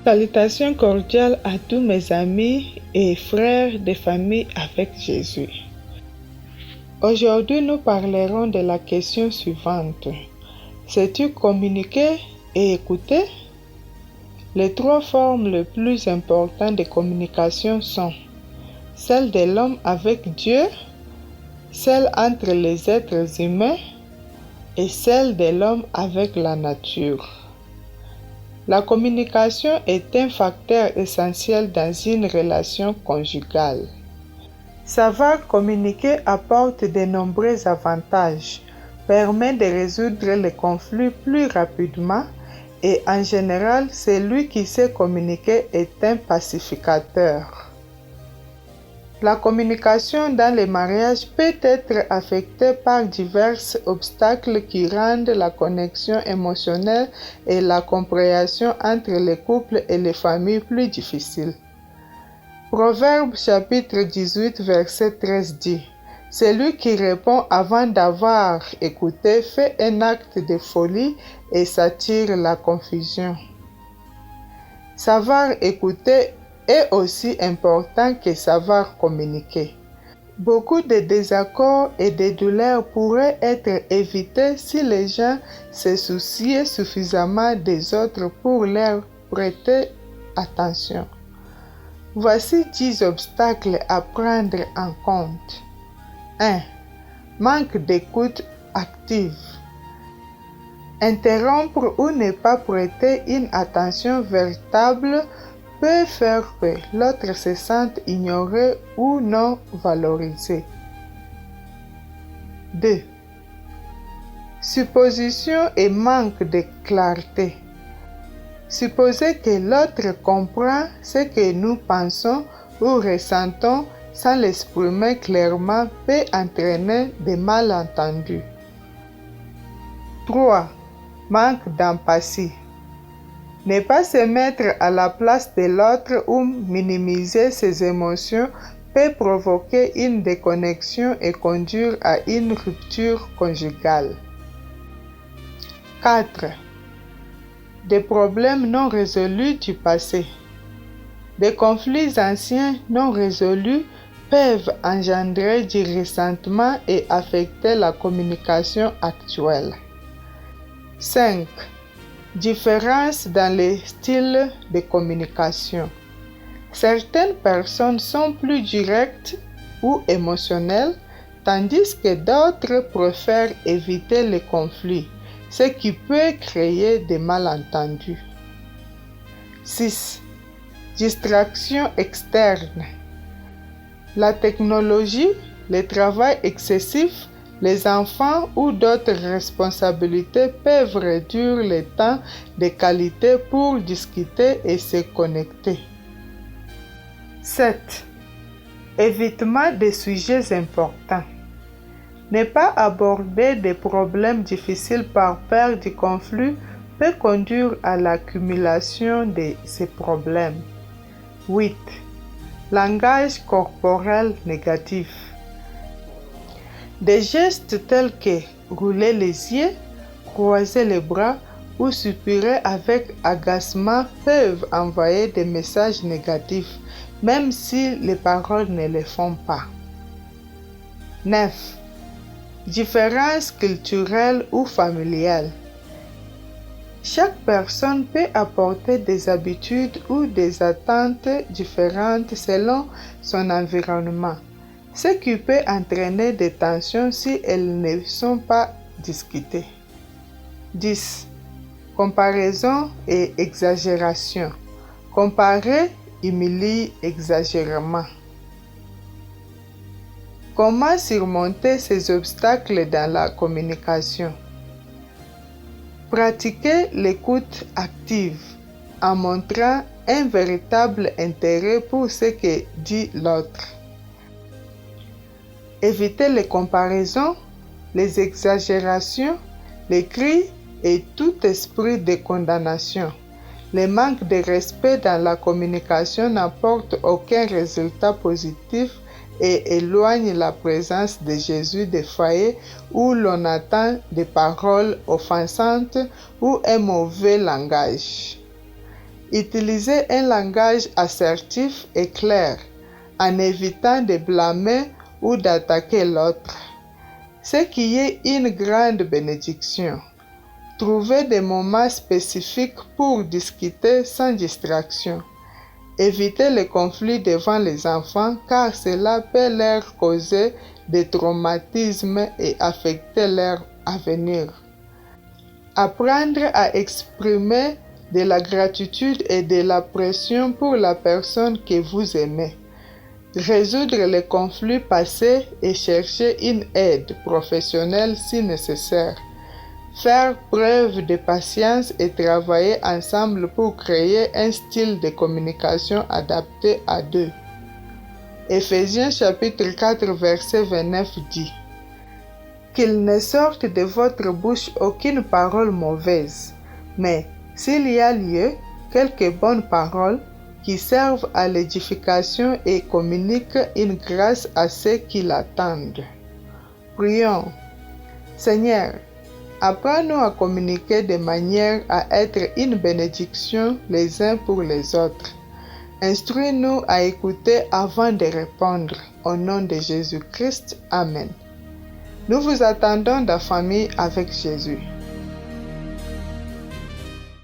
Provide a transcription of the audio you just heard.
Salutations cordiales à tous mes amis et frères de famille avec Jésus. Aujourd'hui, nous parlerons de la question suivante. Sais-tu communiquer et écouter? Les trois formes les plus importantes de communication sont celle de l'homme avec Dieu, celle entre les êtres humains et celle de l'homme avec la nature. La communication est un facteur essentiel dans une relation conjugale. Savoir communiquer apporte de nombreux avantages, permet de résoudre les conflits plus rapidement et en général, celui qui sait communiquer est un pacificateur. La communication dans les mariages peut être affectée par divers obstacles qui rendent la connexion émotionnelle et la compréhension entre les couples et les familles plus difficiles. Proverbe chapitre 18 verset 13 dit « Celui qui répond avant d'avoir écouté fait un acte de folie et s'attire la confusion. » Savoir écouter est aussi important que savoir communiquer. Beaucoup de désaccords et de douleurs pourraient être évités si les gens se souciaient suffisamment des autres pour leur prêter attention. Voici 10 obstacles à prendre en compte. 1. Manque d'écoute active. Interrompre ou ne pas prêter une attention véritable peut faire que l'autre se sente ignoré ou non valorisé. 2. Supposition et manque de clarté. Supposer que l'autre comprend ce que nous pensons ou ressentons sans l'exprimer clairement peut entraîner des malentendus. 3. Manque d'empathie. Ne pas se mettre à la place de l'autre ou minimiser ses émotions peut provoquer une déconnexion et conduire à une rupture conjugale. 4. Des problèmes non résolus du passé. Des conflits anciens non résolus peuvent engendrer du ressentiment et affecter la communication actuelle. 5. Différence dans les styles de communication. Certaines personnes sont plus directes ou émotionnelles, tandis que d'autres préfèrent éviter les conflits, ce qui peut créer des malentendus. 6. Distraction externe. La technologie, le travail excessif, les enfants ou d'autres responsabilités peuvent réduire le temps de qualité pour discuter et se connecter. 7. Évitement des sujets importants. Ne pas aborder des problèmes difficiles par peur du conflit peut conduire à l'accumulation de ces problèmes. 8. Langage corporel négatif. Des gestes tels que rouler les yeux, croiser les bras ou soupirer avec agacement peuvent envoyer des messages négatifs, même si les paroles ne le font pas. 9. Différences culturelles ou familiales. Chaque personne peut apporter des habitudes ou des attentes différentes selon son environnement, ce qui peut entraîner des tensions si elles ne sont pas discutées. 10. Comparaison et exagération. Comparer humilie exagérément. Comment surmonter ces obstacles dans la communication? Pratiquer l'écoute active en montrant un véritable intérêt pour ce que dit l'autre. Éviter les comparaisons, les exagérations, les cris et tout esprit de condamnation. Le manque de respect dans la communication n'apporte aucun résultat positif et éloigne la présence de Jésus des foyers où l'on attend des paroles offensantes ou un mauvais langage. Utilisez un langage assertif et clair, en évitant de blâmer ou d'attaquer l'autre, ce qui est une grande bénédiction. Trouvez des moments spécifiques pour discuter sans distraction. Évitez les conflits devant les enfants car cela peut leur causer des traumatismes et affecter leur avenir. Apprendre à exprimer de la gratitude et de l'appréciation pour la personne que vous aimez. Résoudre les conflits passés et chercher une aide professionnelle si nécessaire. Faire preuve de patience et travailler ensemble pour créer un style de communication adapté à deux. Éphésiens chapitre 4 verset 29 dit: Qu'il ne sorte de votre bouche aucune parole mauvaise, mais s'il y a lieu, quelques bonnes paroles qui servent à l'édification et communiquent une grâce à ceux qui l'attendent. Prions. Seigneur, apprends-nous à communiquer de manière à être une bénédiction les uns pour les autres. Instruis-nous à écouter avant de répondre. Au nom de Jésus-Christ, Amen. Nous vous attendons dans la famille avec Jésus.